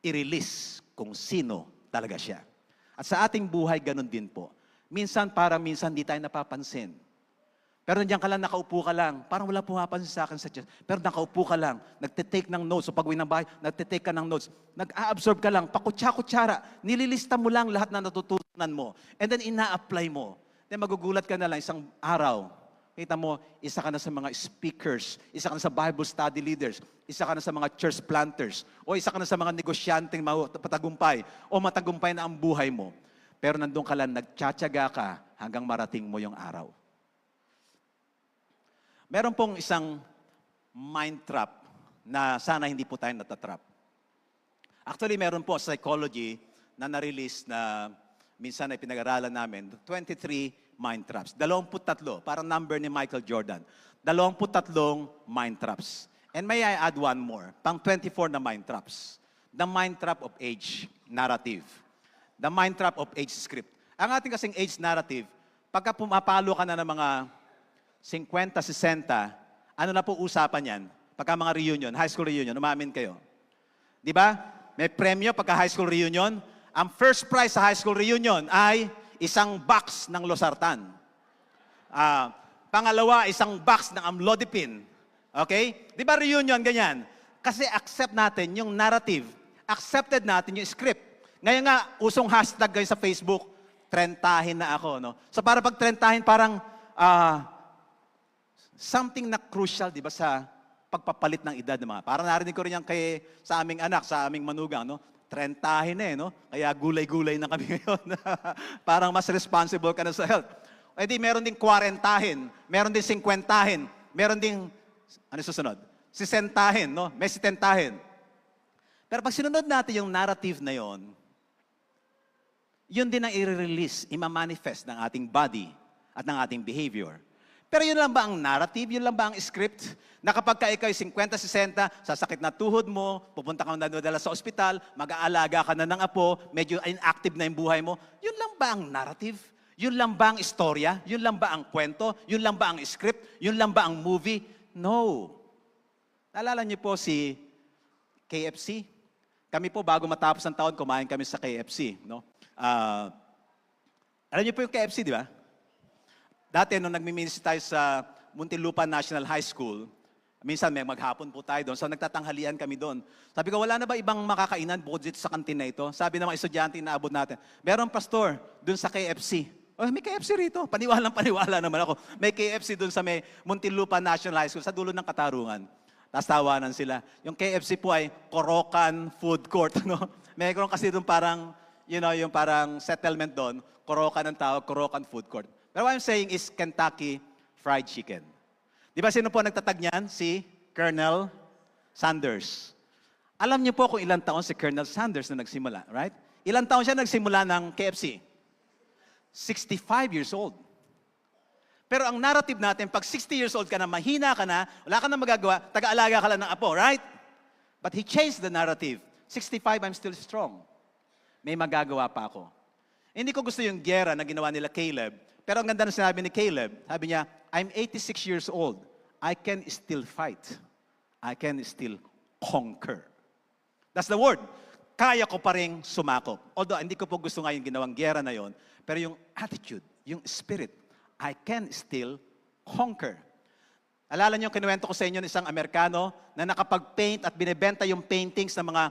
I-release kung sino talaga siya. At sa ating buhay, ganun din po. Minsan di tayo napapansin. Pero nandiyan ka lang, nakaupo ka lang. Parang wala pumapansin sa akin sa church. Pero nakaupo ka lang, nagtitake ng notes. So pag uwi ng bahay, nagtitake ka ng notes. Nag-a-absorb ka lang, pakutsa-kutsara. Nililista mo lang lahat na natutunan mo. And then ina-apply mo. Then magugulat ka na lang isang araw. Kita mo, isa ka na sa mga speakers, isa ka na sa Bible study leaders, isa ka na sa mga church planters, o isa ka na sa mga negosyanteng patagumpay, o matagumpay na ang buhay mo. Pero nandun ka lang, nagtsatsaga ka hanggang marating mo yung araw. Meron pong isang mind trap na sana hindi po tayo natatrap. Actually, meron po psychology na na-release na minsan ay pinag-aralan namin, 23 mind traps. 23, parang number ni Michael Jordan. 23 mind traps. And may I add one more, pang 24 na mind traps. The mind trap of age narrative. The mind trap of age script. Ang ating kasing age narrative, pagka pumapalo ka na ng mga 50, 60, ano na po usapan yan? Pagka mga reunion, high school reunion, umamin kayo. Di ba? May premyo pagka high school reunion. Ang first prize sa high school reunion ay isang box ng losartan. Pangalawa, isang box ng amlodipine. Okay? Di ba reunion, ganyan? Kasi accept natin yung narrative. Accepted natin yung script. Ngayon nga, usong hashtag kayo sa Facebook, trentahin na ako. No? So para pag trentahin, parang something na crucial, di ba, sa pagpapalit ng edad ng mga. Para narinig ko rin yan sa aming anak, sa aming manugang, no? Trentahin no? Kaya gulay-gulay na kami ngayon. Parang mas responsible ka na sa health. E di, meron ding 40-hin, meron din 50-hin, meron ding, ano susunod? 60-hin, no? May 70-hin. Pero pag sinunod natin yung narrative na yon, yun din ang i-release, ima-manifest ng ating body at ng ating behavior. Pero yun lang ba ang narrative? Yun lang ba ang script? Na kapag ka ikaw 50-60, sasakit na tuhod mo, pupunta ka na nadala sa ospital, mag-aalaga ka na ng apo, medyo inactive na yung buhay mo. Yun lang ba ang narrative? Yun lang ba ang istorya? Yun lang ba ang kwento? Yun lang ba ang script? Yun lang ba ang movie? No. Naalala niyo po si KFC? Kami po, bago matapos ang taon, kumain kami sa KFC. No? Alam niyo po yung KFC, di ba? Dati, nung nagmi-ministry tayo sa Muntinlupa National High School, minsan may maghapon po tayo doon, so nagtatanghalian kami doon. Sabi ko, wala na ba ibang makakainan bukod dito sa kantin na ito? Sabi ng mga estudyante na abot natin, meron pastor doon sa KFC. Oh, may KFC rito. Paniwala naman ako. May KFC doon sa may Muntinlupa National High School, sa dulo ng Katarungan. Tapos tawanan sila. Yung KFC po ay Korokan Food Court. No? Mayroon kasi doon parang, yung parang settlement doon, Korokan ang tawag, Korokan Food Court. But what I'm saying is Kentucky Fried Chicken. Di ba sino po nagtatag niyan? Si Colonel Sanders. Alam niyo po kung ilang taon si Colonel Sanders na nagsimula, right? Ilang taon siya nagsimula ng KFC? 65 years old. Pero ang narrative natin, pag 60 years old ka na, mahina ka na, wala ka na magagawa, taga-alaga ka lang ng apo, right? But he changed the narrative. 65, I'm still strong. May magagawa pa ako. Hindi ko gusto yung gera na ginawa nila Caleb. Pero ang ganda na sinabi ni Caleb, sabi niya, I'm 86 years old. I can still fight. I can still conquer. That's the word. Kaya ko pa rin sumakop. Although, hindi ko po gusto nga yung ginawang gera na yon, pero yung attitude, yung spirit, I can still conquer. Alala niyo, kinuwento ko sa inyo ng isang Amerikano na nakapag-paint at binibenta yung paintings ng mga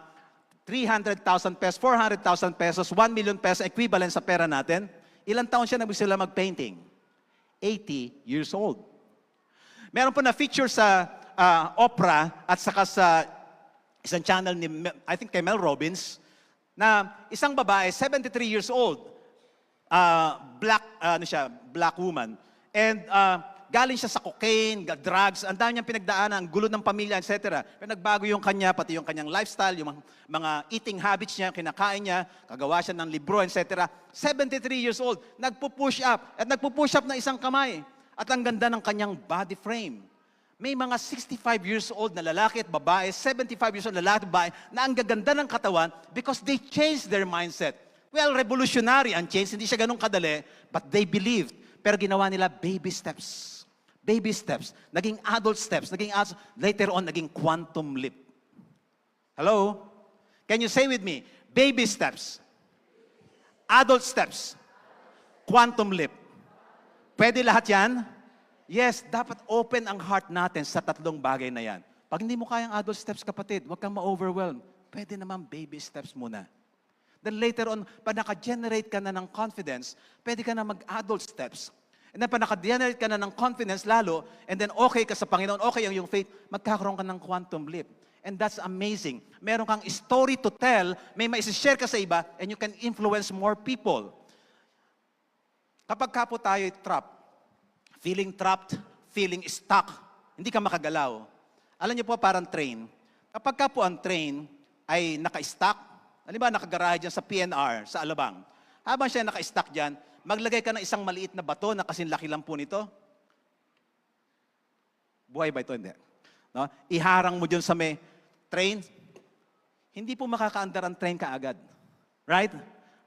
300,000 pesos, 400,000 pesos, 1 million pesos, equivalent sa pera natin. Ilang taon siya nag-sila mag-painting? 80 years old. Meron po na feature sa Oprah at saka sa isang channel ni, I think kay Mel Robbins, na isang babae, 73 years old, black woman, and galing siya sa cocaine, drugs, ang dami niyang pinagdaanan, ang gulo ng pamilya, etc. Pero nagbago yung kanya, pati yung kanyang lifestyle, yung mga eating habits niya, kinakain niya, kagawa siya ng libro, etc. 73 years old, nagpo-push up, at nagpo-push up na isang kamay. At ang ganda ng kanyang body frame. May mga 65 years old na lalaki at babae, 75 years old na lalaki at babae, na ang gaganda ng katawan because they changed their mindset. Well, revolutionary ang change, hindi siya ganun kadali, but they believed. Pero ginawa nila baby steps. Baby steps. Naging adult steps. Later on, naging quantum leap. Hello? Can you say with me? Baby steps. Adult steps. Quantum leap. Pwede lahat yan? Yes, dapat open ang heart natin sa tatlong bagay na yan. Pag hindi mo kayang adult steps, kapatid, huwag kang ma-overwhelm. Pwede naman baby steps muna. Then later on, pag naka-generate ka na ng confidence, pwede ka na mag-adult steps. And then pag naka-generate ka na ng confidence lalo, and then okay ka sa Panginoon, okay ang yung faith, magkakaroon ka ng quantum leap. And that's amazing. Meron kang story to tell, may maisishare ka sa iba, and you can influence more people. Kapag ka po tayo trapped, feeling stuck, hindi ka makagalaw. Alam niyo po, parang train. Kapag ka po ang train ay naka-stuck, halimbawa nakagarahe dyan sa PNR, sa Alabang, habang siya naka-stuck dyan, maglagay ka ng isang maliit na bato na kasing laki lang po nito. Buhay ba ito? Hindi. No? Iharang mo dyan sa may train, hindi po makakaandar ang train kaagad. Right?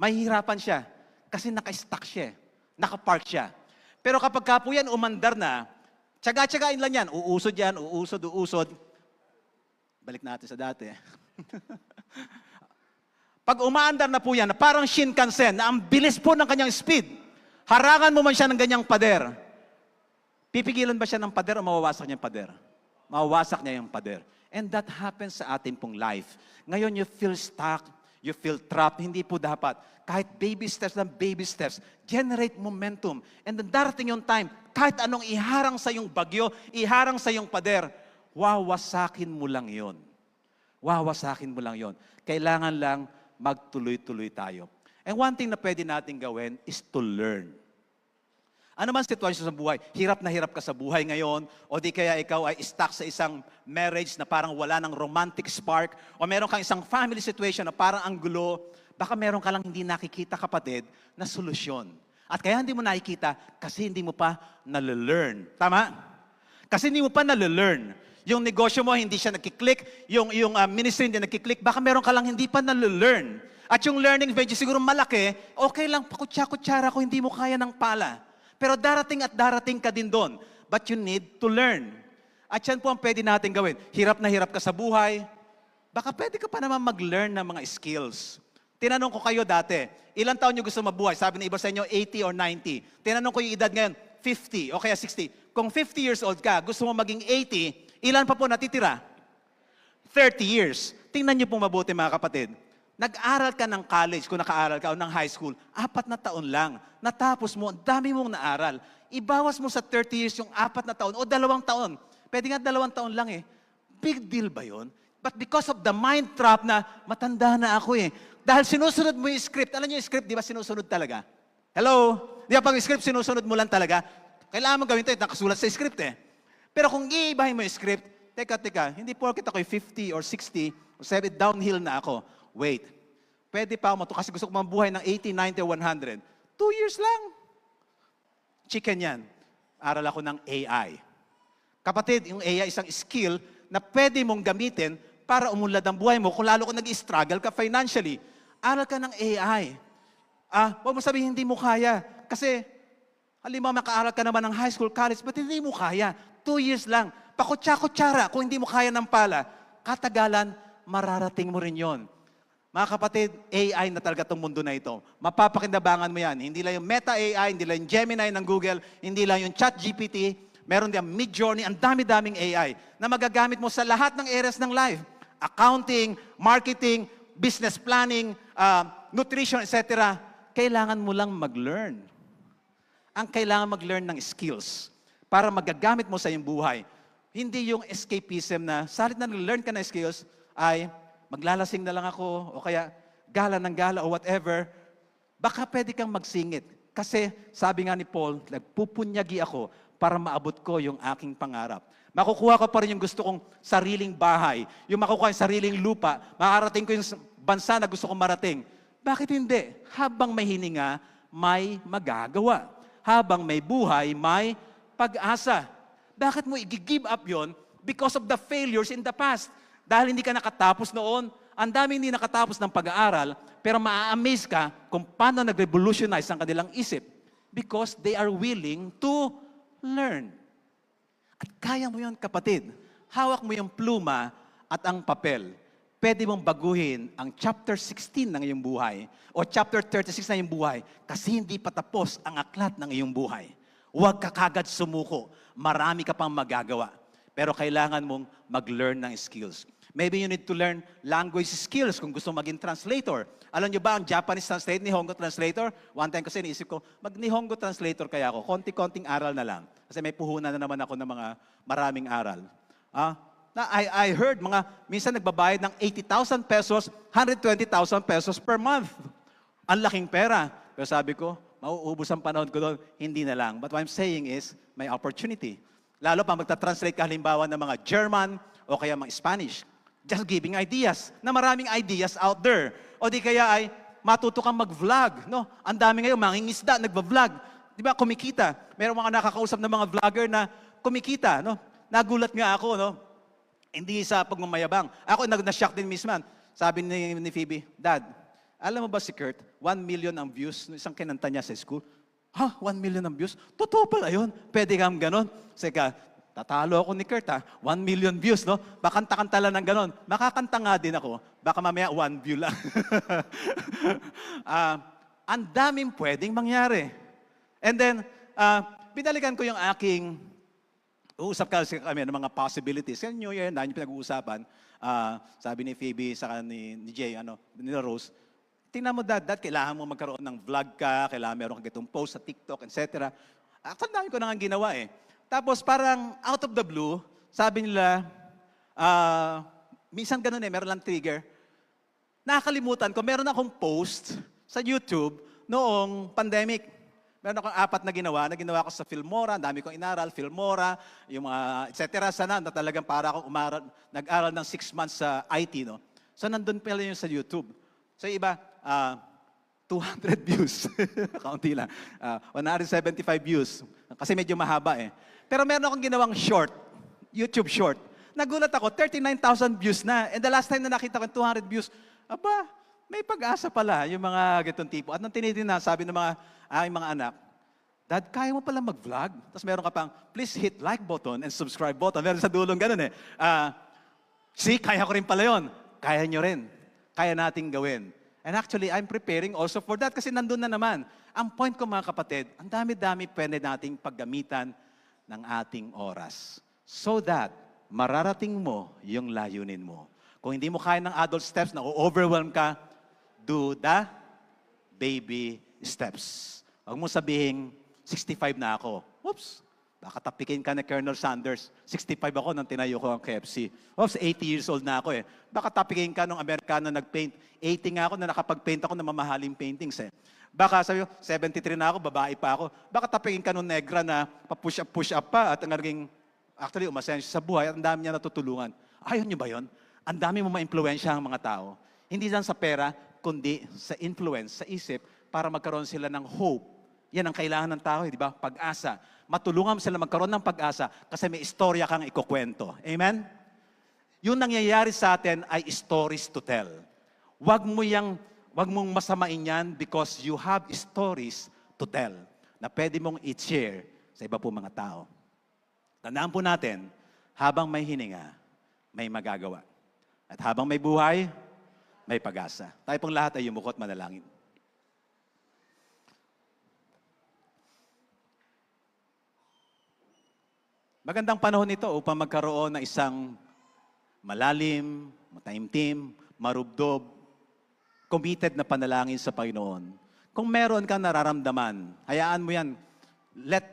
Mahihirapan siya kasi naka-stuck siya. Naka-park siya. Pero kapag ka po yan umandar na, tsaga-tsagain lang yan. Uusod yan, uusod. Balik natin sa dati. Pag umaandar na po yan, na parang Shinkansen, na ang bilis po ng kanyang speed, harangan mo man siya ng ganyang pader, pipigilan ba siya ng pader o mawawasak niya yung pader? Mawawasak niya yung pader. And that happens sa ating pong life. Ngayon, you feel stuck, you feel trapped. Hindi po dapat. Kahit baby steps, generate momentum. And then darating yung time, kahit anong iharang sa yung bagyo, iharang sa yung pader, wawasakin mo lang yon. Wawasakin mo lang yon. Kailangan lang magtuloy-tuloy tayo. And one thing na pwede natin gawin is to learn. Ano man sitwasyon sa buhay, hirap na hirap ka sa buhay ngayon, o di kaya ikaw ay stuck sa isang marriage na parang wala ng romantic spark, o meron kang isang family situation na parang ang gulo, baka meron ka lang hindi nakikita, kapatid, na solusyon. At kaya hindi mo nakikita kasi hindi mo pa nalelearn. Tama? Kasi hindi mo pa nalelearn. Yung negosyo mo, hindi siya nagkiklik. Yung ministry hindi nagkiklik. Baka meron ka lang hindi pa nalelearn. At yung learning medyo siguro malaki, okay lang, pakutsa-kutsara ko, hindi mo kaya ng pala. Pero darating at darating ka din doon. But you need to learn. At yan po ang pwede natin gawin. Hirap na hirap ka sa buhay, baka pwede ka pa naman mag-learn ng mga skills. Tinanong ko kayo dati, ilang taon nyo gusto mabuhay? Sabi ng iba sa inyo, 80 or 90. Tinanong ko yung edad ngayon, 50 o kaya 60. Kung 50 years old ka, gusto mo maging 80, ilan pa po natitira? 30 years. Tingnan nyo pong mabuti mga kapatid. Nag-aral ka ng college, kung naka-aral ka, o ng high school, 4 na taon lang. Natapos mo, ang dami mong naaral. Ibawas mo sa 30 years yung 4 na taon o 2 taon. Pwede nga 2 taon lang eh. Big deal ba yun? But because of the mind trap na matanda na ako eh. Dahil sinusunod mo yung script. Alam niyo yung script, di ba sinusunod talaga? Hello? Di ba pag yung script, sinusunod mo lang talaga? Kailangan mo gawin ito, nakasulat sa script eh. Pero kung iibahin mo yung script, teka, hindi porket ako'y 50 or 60 or 70, downhill na ako. Wait, pwede pa ako kasi gusto ko mabuhay ng 80, 90, 100. 2 years lang. Chicken yan. Aral ako ng AI. Kapatid, yung AI isang skill na pwede mong gamitin para umunlad ang buhay mo kung lalo kung nag-struggle ka financially. Aral ka ng AI. Huwag mo sabihin hindi mo kaya. Kasi, halimbawa makaaral ka naman ng high school, college, but hindi mo kaya. 2 years lang. Pakutsa-kutsara kung hindi mo kaya ng pala. Katagalan, mararating mo rin yon. Mga kapatid, AI na talaga itong mundo na ito. Mapapakinabangan mo yan. Hindi lang yung Meta AI, hindi lang yung Gemini ng Google, hindi lang yung ChatGPT, meron din yung Midjourney, ang dami-daming AI na magagamit mo sa lahat ng areas ng life. Accounting, marketing, business planning, nutrition, etc. Kailangan mo lang mag-learn. Ang kailangan mag-learn ng skills para magagamit mo sa iyong buhay. Hindi yung escapism na salit na nag-learn ka ng skills ay maglalasing na lang ako o kaya gala ng gala o whatever. Baka pwede kang magsingit. Kasi sabi nga ni Paul, nagpupunyagi ako para maabot ko yung aking pangarap. Makukuha ko pa rin yung gusto kong sariling bahay, yung makukuha yung sariling lupa, makarating ko yung bansa na gusto kong marating. Bakit hindi? Habang may hininga, may magagawa. Habang may buhay, may pag-asa. Bakit mo i-give up yon? Because of the failures in the past. Dahil hindi ka nakatapos noon, ang dami hindi nakatapos ng pag-aaral, pero maa-amaze ka kung paano nag-revolutionize ang kanilang isip. Because they are willing to learn. At kaya mo yun, kapatid. Hawak mo yung pluma at ang papel. Pwede mong baguhin ang chapter 16 ng iyong buhay o chapter 36 ng iyong buhay kasi hindi pa tapos ang aklat ng iyong buhay. Huwag ka kagad sumuko. Marami ka pang magagawa. Pero kailangan mong mag-learn ng skills. Maybe you need to learn language skills kung gusto maging translator. Alam niyo ba ang Japanese translator, Nihongo translator? One time kasi naisip ko, mag-Nihongo translator kaya ako. Konti-konting aral na lang. Kasi may puhunan na naman ako ng mga maraming aral. I heard minsan nagbabayad ng 80,000 pesos, 120,000 pesos per month. Ang laking pera. Pero sabi ko, mauubos ang panahon ko doon, hindi na lang. But what I'm saying is, may opportunity. Lalo pa magta-translate ka halimbawa ng mga German o kaya mga Spanish. Just giving ideas, na maraming ideas out there. O di kaya ay matuto kang mag-vlog. No? Ang dami ngayon, mangingisda, nagva-vlog. Di ba, kumikita. Meron mga nakakausap ng mga vlogger na kumikita. No? Nagulat nga ako, no? Hindi sa pagmamayabang. Ako, na-shock din mismo. Sabi ni Phoebe, Dad, alam mo ba si Kurt, 1 million ang views ng isang kinanta niya sa school? 1 million ang views? Totoo pala yun. Pwede kang ganon. Seka, tatalo ako ni Kurt 1 million views, no? Bakanta-kanta lang ng ganon. Makakanta nga din ako. Baka mamaya 1 view lang. Ang daming pwedeng mangyari. And then, binalikan ko yung aking, uusap kasi kami ng mga possibilities. Kasi New Year, dahil yung pinag-uusapan, sabi ni Phoebe, saka ni Jay, ni Rose, tingnan mo, Dad, kailangan mo magkaroon ng vlog ka, kailangan meron kang itong post sa TikTok, etc. Ang dami ko na nga ginawa eh. Tapos parang out of the blue, sabi nila, minsan ganun meron lang trigger. Nakakalimutan ko, meron akong post sa YouTube noong pandemic. Meron akong 4 na ginawa ko sa Filmora, ang dami kong inaral, Filmora, yung mga etc. Sana na talagang para akong nag-aral ng 6 months sa IT, no? So nandun pala yung sa YouTube. So iba, 200 views. Kaunti lang. 175 views. Kasi medyo mahaba eh. Pero meron akong ginawang short, YouTube short. Nagulat ako, 39,000 views na. And the last time na nakita ko 200 views, aba, may pag-asa pala yung mga gitong tipo. At nung tinitingnan, sabi ng mga aking mga anak, Dad, kaya mo pala mag-vlog? Tapos meron ka pang, please hit like button and subscribe button. Meron sa dulong ganun eh. See, kaya ko rin pala yun. kaya nyo rin. Kaya nating gawin. And actually, I'm preparing also for that kasi nandun na naman. Ang point ko mga kapatid, ang dami-dami pwede nating paggamitan ng ating oras. So that, mararating mo yung layunin mo. Kung hindi mo kaya ng adult steps, na-overwhelm ka, do the baby steps. Huwag mo sabihin, 65 na ako. Oops! Baka tapikin ka ni Colonel Sanders. 65 ako nang tinayo ko ang KFC. Oops, 80 years old na ako eh. Baka tapikin ka nung Amerikano nag-paint. 80 nga ako na nakapag-paint ako ng mamahaling paintings eh. Baka sabi ko, 73 na ako, babae pa ako. Baka tapikin ka nung negra na pa-push up pa at ang naging, actually, umasensya sa buhay at ang dami niya natutulungan. Ayaw niyo ba yun? Ang dami mo ma-impluensya ang mga tao. Hindi lang sa pera, kundi sa influence, sa isip, para magkaroon sila ng hope. Yan ang kailangan ng tao, di ba? Pag-asa. Matulungan mo sila magkaroon ng pag-asa kasi may istorya kang ikukwento. Amen? Yung nangyayari sa atin ay stories to tell. Wag mong masamain yan because you have stories to tell na pwede mong i-share sa iba po mga tao. Tandaan po natin, habang may hininga, may magagawa. At habang may buhay, may pag-asa. Tayo pong lahat ay yumukot manalangin. Magandang panahon ito upang magkaroon ng isang malalim, mataimtim, marubdob, committed na panalangin sa Panginoon. Kung meron kang nararamdaman, hayaan mo yan. Let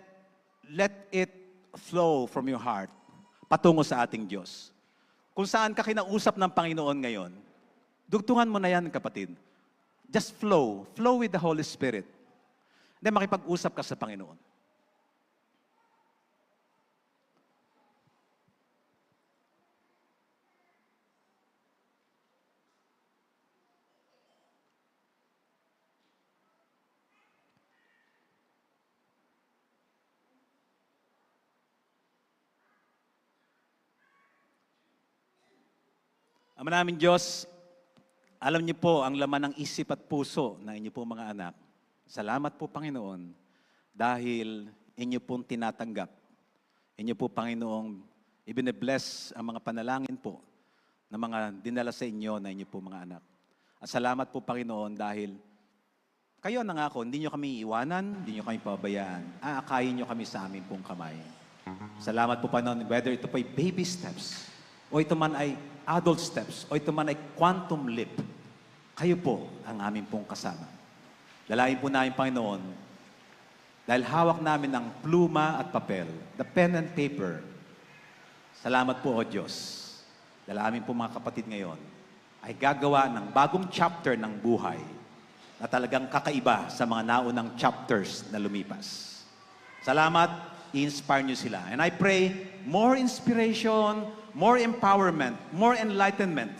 it flow from your heart patungo sa ating Diyos. Kung saan ka kinausap ng Panginoon ngayon, dugtungan mo na yan, kapatid. Just flow. Flow with the Holy Spirit. Then makipag-usap ka sa Panginoon. Ama namin Diyos, alam niyo po ang laman ng isip at puso ng inyo po mga anak. Salamat po Panginoon dahil inyo pong tinatanggap. Inyo po Panginoong ibine-bless ang mga panalangin po ng mga dinala sa inyo na inyo po mga anak. At salamat po Panginoon dahil kayo nangako, hindi nyo kami iiwanan, hindi nyo kami pabayaan. Aakayin nyo kami sa amin pong kamay. Salamat po Panginoon, whether ito po ay baby steps, o ito man ay adult steps, o ito man ay quantum leap, kayo po ang aming pong kasama. Dalahin po namin, Panginoon, dahil hawak namin ang pluma at papel, the pen and paper. Salamat po, O Diyos. Dahil aming po mga kapatid ngayon ay gagawa ng bagong chapter ng buhay na talagang kakaiba sa mga naunang chapters na lumipas. Salamat, i-inspire nyo sila. And I pray more inspiration, more empowerment, more enlightenment,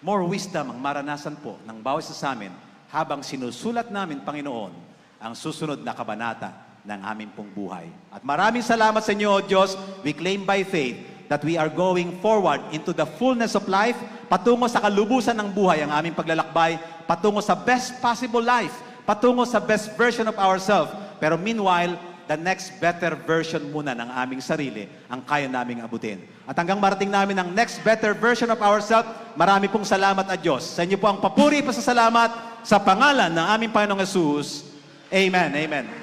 more wisdom ang maranasan po ng bawat isa sa amin habang sinusulat namin, Panginoon, ang susunod na kabanata ng aming pong buhay. At maraming salamat sa inyo, O Diyos. We claim by faith that we are going forward into the fullness of life, patungo sa kalubusan ng buhay ang aming paglalakbay, patungo sa best possible life, patungo sa best version of ourselves. Pero meanwhile, the next better version muna ng aming sarili ang kaya naming abutin. At hanggang marating namin ang next better version of ourselves, marami pong salamat at Diyos. Sa inyo po ang papuri, pasasalamat sa pangalan ng aming Panginoong Yesus. Amen. Amen.